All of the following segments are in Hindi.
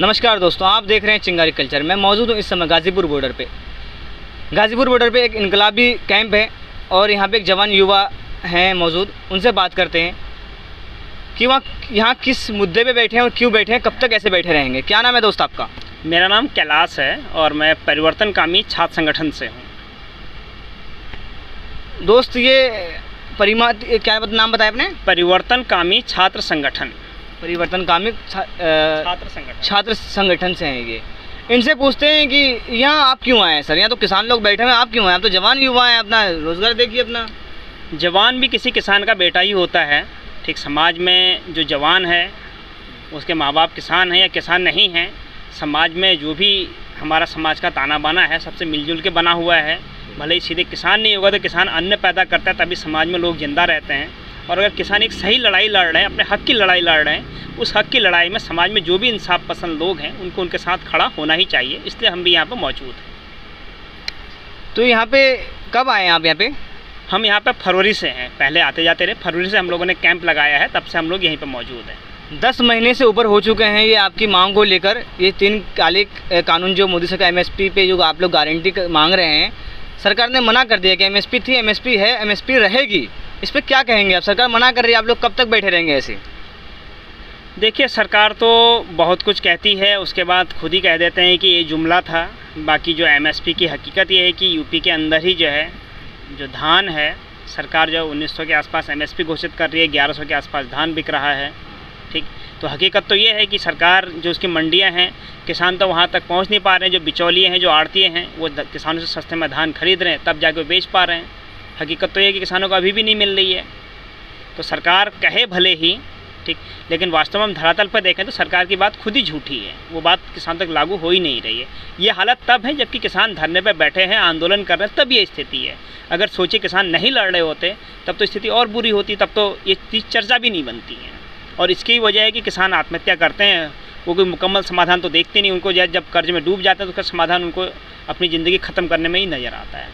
नमस्कार दोस्तों, आप देख रहे हैं चिंगारी कल्चर। मैं मौजूद हूँ इस समय गाज़ीपुर बॉर्डर पे। गाज़ीपुर बॉर्डर पे एक इनकलाबी कैंप है और यहाँ पे एक जवान युवा हैं मौजूद। उनसे बात करते हैं कि वहाँ यहाँ किस मुद्दे पे बैठे हैं और क्यों बैठे हैं, कब तक ऐसे बैठे रहेंगे। क्या नाम है दोस्त आपका? मेरा नाम कैलाश है और मैं परिवर्तनकामी छात्र संगठन से हूँ। दोस्त ये क्या नाम बताया आपने? परिवर्तनकामी छात्र संगठन। परिवर्तनकामी छात्र संगठन से हैं ये। इनसे पूछते हैं कि यहाँ आप क्यों आए हैं सर? यहाँ तो किसान लोग बैठे हैं, आप क्यों आए? आप तो जवान युवा हैं, अपना रोज़गार देखिए अपना। जवान भी किसी किसान का बेटा ही होता है। ठीक, समाज में जो जवान है उसके माँ बाप किसान हैं या किसान नहीं हैं। समाज में जो भी हमारा समाज का ताना बाना है सबसे मिलजुल के बना हुआ है। भले ही सीधे किसान नहीं होगा तो किसान अन्न पैदा करता है, तभी समाज में लोग जिंदा रहते हैं। और अगर किसान एक सही लड़ाई लड़ रहे हैं, अपने हक़ की लड़ाई लड़ रहे हैं, उस हक़ की लड़ाई में समाज में जो भी इंसाफ पसंद लोग हैं उनको उनके साथ खड़ा होना ही चाहिए। इसलिए हम भी यहाँ पर मौजूद हैं। तो यहाँ पे कब आए हैं आप? यहाँ पे हम यहाँ पे फरवरी से हैं, पहले आते जाते रहे। फरवरी से हम लोगों ने कैंप लगाया है, तब से हम लोग यहीं पर मौजूद हैं। 10 महीने से ऊपर हो चुके हैं ये आपकी मांग को लेकर। ये 3 काले कानून जो मोदी सरकार MSP पे जो आप लोग गारंटी मांग रहे हैं, सरकार ने मना कर दिया कि MSP थी, MSP है, MSP रहेगी। इस पर क्या कहेंगे आप? सरकार मना कर रही है, आप लोग कब तक बैठे रहेंगे ऐसे? देखिए, सरकार तो बहुत कुछ कहती है, उसके बाद खुद ही कह देते हैं कि ये जुमला था। बाकी जो MSP की हकीकत ये है कि यूपी के अंदर ही जो है जो धान है, सरकार जो 1900 के आसपास MSP घोषित कर रही है, 1100 के आसपास धान बिक रहा है। ठीक, तो हकीकत तो ये है कि सरकार जो उसकी मंडियां हैं, किसान तो वहाँ तक पहुँच नहीं पा रहे हैं। जो बिचौलिए हैं, जो आड़तिए हैं, वो किसानों से सस्ते में धान खरीद रहे हैं, तब जाके वो बेच पा रहे हैं। हकीकत तो ये है कि किसानों को अभी भी नहीं मिल रही है। तो सरकार कहे भले ही, ठीक, लेकिन वास्तव में हम धरातल पर देखें तो सरकार की बात खुद ही झूठी है। वो बात किसान तक लागू हो ही नहीं रही है। ये हालत तब है जबकि किसान धरने पर बैठे हैं, आंदोलन कर रहे हैं, तब ये स्थिति है। अगर सोचिए किसान नहीं लड़ रहे होते तब तो स्थिति और बुरी होती, तब तो ये चीज़ चर्चा भी नहीं बनती है। और इसकी वजह है कि किसान आत्महत्या करते हैं, वो कोई मुकम्मल समाधान तो देखते नहीं। उनको जब कर्ज में डूब जाते हैं तो उसका समाधान उनको अपनी ज़िंदगी ख़त्म करने में ही नज़र आता है।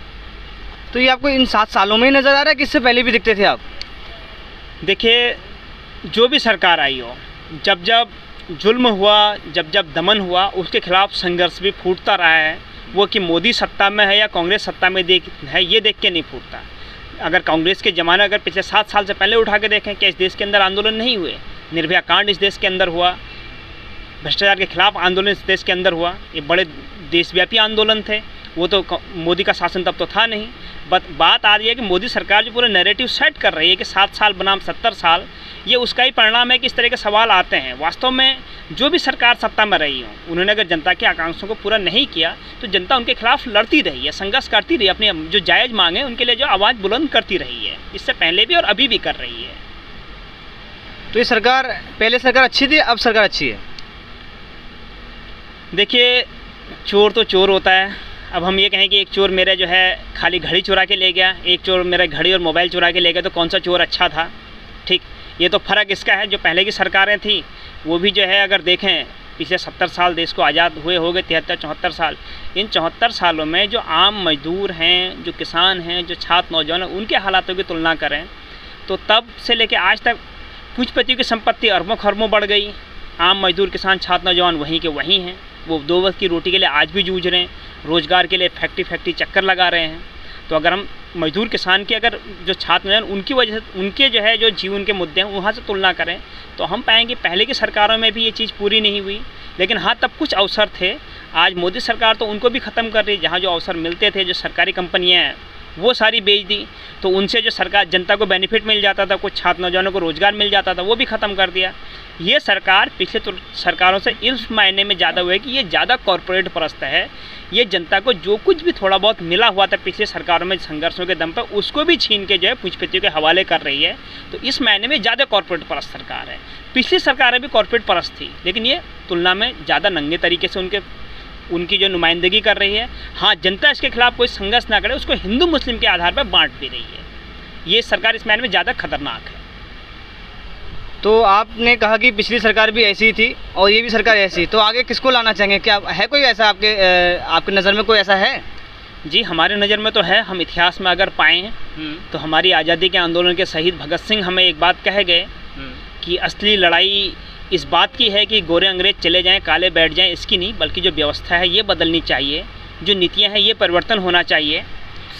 तो ये आपको इन 7 सालों में ही नज़र आ रहा है कि इससे पहले भी दिखते थे आप? देखिए, जो भी सरकार आई हो, जब जब जुल्म हुआ, जब जब दमन हुआ, उसके खिलाफ संघर्ष भी फूटता रहा है। वो कि मोदी सत्ता में है या कांग्रेस सत्ता में है, ये देख के नहीं फूटता। अगर कांग्रेस के ज़माना अगर पिछले 7 साल से पहले उठा के देखें, क्या इस देश के अंदर आंदोलन नहीं हुए? निर्भया कांड इस देश के अंदर हुआ, भ्रष्टाचार के खिलाफ आंदोलन इस देश के अंदर हुआ। ये बड़े देशव्यापी आंदोलन थे। वो तो मोदी का शासन तब तो था नहीं। बात आ रही है कि मोदी सरकार जो पूरा नैरेटिव सेट कर रही है कि 7 साल बनाम 70 साल, ये उसका ही परिणाम है कि इस तरह के सवाल आते हैं। वास्तव में जो भी सरकार सत्ता में रही हो, उन्होंने अगर जनता की आकांक्षाओं को पूरा नहीं किया तो जनता उनके खिलाफ लड़ती रही है, संघर्ष करती रही, अपनी जो जायज़ मांगे उनके लिए जो आवाज़ बुलंद करती रही है। इससे पहले भी और अभी भी कर रही है। तो ये सरकार, पहले सरकार अच्छी थी, अब सरकार अच्छी है? देखिए, चोर तो चोर होता है। अब हम ये कहें कि एक चोर मेरे जो है खाली घड़ी चुरा के ले गया, एक चोर मेरा घड़ी और मोबाइल चुरा के ले गया, तो कौन सा चोर अच्छा था? ठीक, ये तो फ़र्क इसका है। जो पहले की सरकारें थी वो भी जो है अगर देखें, पिछले 70 साल देश को आज़ाद हुए हो गए, 73-74 साल। इन 74 सालों में जो आम मजदूर हैं, जो किसान हैं, जो छात्र नौजवान हैं, उनके हालातों की तुलना करें तो तब से लेकर आज तक पूंजीपतियों की संपत्ति अरबों खरबों बढ़ गई। आम मजदूर, किसान, छात्र नौजवान वहीं के वहीं हैं। वो 2 वक्त की रोटी के लिए आज भी जूझ रहे हैं, रोज़गार के लिए फैक्ट्री चक्कर लगा रहे हैं। तो अगर हम मजदूर, किसान के, अगर जो छात्र हैं उनकी वजह से, उनके जो है जो जीवन के मुद्दे हैं वहाँ से तुलना करें तो हम पाएंगे पहले की सरकारों में भी ये चीज़ पूरी नहीं हुई। लेकिन हाँ, तब कुछ अवसर थे। आज मोदी सरकार तो उनको भी ख़त्म कर रही। जहाँ जो अवसर मिलते थे, जो सरकारी कंपनियाँ हैं वो सारी बेच दी, तो उनसे जो सरकार, जनता को बेनिफिट मिल जाता था, कुछ छात्र नौजवानों को रोज़गार मिल जाता था, वो भी ख़त्म कर दिया। ये सरकार पिछले सरकारों से इस मायने में ज़्यादा हुआ है कि ये ज़्यादा कॉरपोरेट परस्त है। ये जनता को जो कुछ भी थोड़ा बहुत मिला हुआ था पिछले सरकारों में संघर्षों के दम पर, उसको भी छीन के जो है पूंजीपतियों के हवाले कर रही है। तो इस मायने में ज़्यादा कॉरपोरेट परस्त सरकार है। पिछली सरकारें भी कॉरपोरेट परस्त थी, लेकिन ये तुलना में ज़्यादा नंगे तरीके से उनकी जो नुमाइंदगी कर रही है। हाँ, जनता इसके खिलाफ कोई संघर्ष ना करे, उसको हिंदू मुस्लिम के आधार पर बांट भी रही है। ये सरकार इस मायने में ज़्यादा खतरनाक है। तो आपने कहा कि पिछली सरकार भी ऐसी थी और ये भी सरकार ऐसी, तो आगे किसको लाना चाहेंगे? क्या है कोई ऐसा आपके नज़र में कोई ऐसा है? जी, हमारे नज़र में तो है। हम इतिहास में अगर पाएँ तो हमारी आज़ादी के आंदोलन के शहीद भगत सिंह हमें एक बात कह गए कि असली लड़ाई इस बात की है कि गोरे अंग्रेज चले जाएं, काले बैठ जाएं, इसकी नहीं, बल्कि जो व्यवस्था है ये बदलनी चाहिए, जो नीतियाँ हैं ये परिवर्तन होना चाहिए।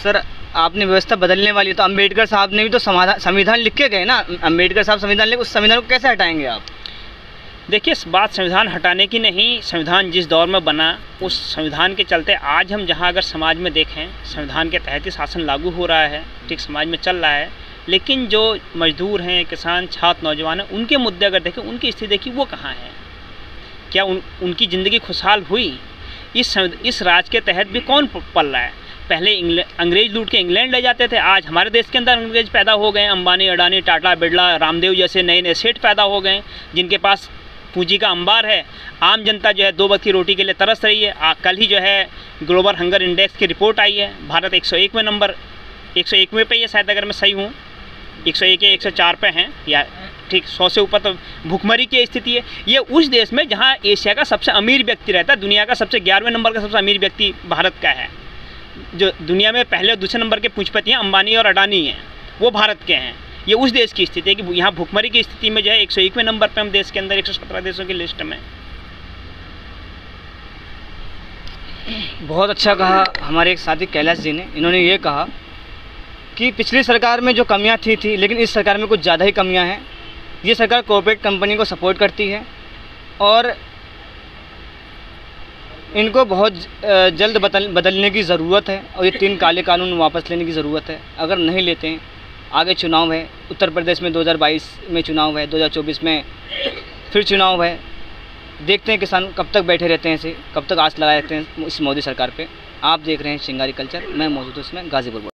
सर आपने व्यवस्था बदलने वाली है, तो अम्बेडकर साहब ने भी तो संविधान लिख के गए ना। अम्बेडकर साहब संविधान लिख, उस संविधान को कैसे हटाएंगे आप? देखिए, इस बात संविधान हटाने की नहीं, संविधान जिस दौर में बना उस संविधान के चलते आज हम जहां अगर समाज में देखें, संविधान के तहत ही शासन लागू हो रहा है, ठीक, समाज में चल रहा है, लेकिन जो मजदूर हैं, किसान, छात्र, नौजवान हैं, उनके मुद्दे अगर देखें, उनकी स्थिति देखिए वो कहाँ है। क्या उनकी ज़िंदगी खुशहाल हुई? इस राज के तहत भी कौन पल रहा है? पहले अंग्रेज लूट के इंग्लैंड ले जाते थे, आज हमारे देश के अंदर अंग्रेज पैदा हो गए। अंबानी, अडानी, टाटा, बिरला, रामदेव जैसे नए नए सेठ पैदा हो गए जिनके पास पूंजी का अंबार है। आम जनता जो है 2 वक्त की रोटी के लिए तरस रही है। कल ही जो है ग्लोबल हंगर इंडेक्स की रिपोर्ट आई है, भारत 101वें नंबर, 101वें पे ही है शायद, अगर मैं सही हूँ, 101 या 104 पे हैं, या ठीक 100 से ऊपर तो भुखमरी की स्थिति है। ये उस देश में जहाँ एशिया का सबसे अमीर व्यक्ति रहता है, दुनिया का सबसे 11वें नंबर का सबसे अमीर व्यक्ति भारत का है। जो दुनिया में पहले और दूसरे नंबर के पूंजीपति हैं, अंबानी और अडानी हैं, वो भारत के हैं। ये उस देश की स्थिति है कि यहाँ भुखमरी की स्थिति में जो है 101वें नंबर पे हम देश के अंदर 117 देशों की लिस्ट में। बहुत अच्छा कहा हमारे एक साथी कैलाश जी ने। इन्होंने ये कहा कि पिछली सरकार में जो कमियां थी, लेकिन इस सरकार में कुछ ज़्यादा ही कमियां हैं। ये सरकार कॉर्पोरेट कंपनी को सपोर्ट करती है और इनको बहुत जल्द बदलने की ज़रूरत है, और ये 3 काले कानून वापस लेने की ज़रूरत है। अगर नहीं लेते हैं, आगे चुनाव है, उत्तर प्रदेश में 2022 में चुनाव है, 2024 में फिर चुनाव है। देखते हैं किसान कब तक बैठे रहते हैं, ऐसे कब तक आस लगाए रहते हैं इस मोदी सरकार पे। आप देख रहे हैं चिंगारी कल्चर, मैं मौजूद हूँ इसमें गाजीपुर।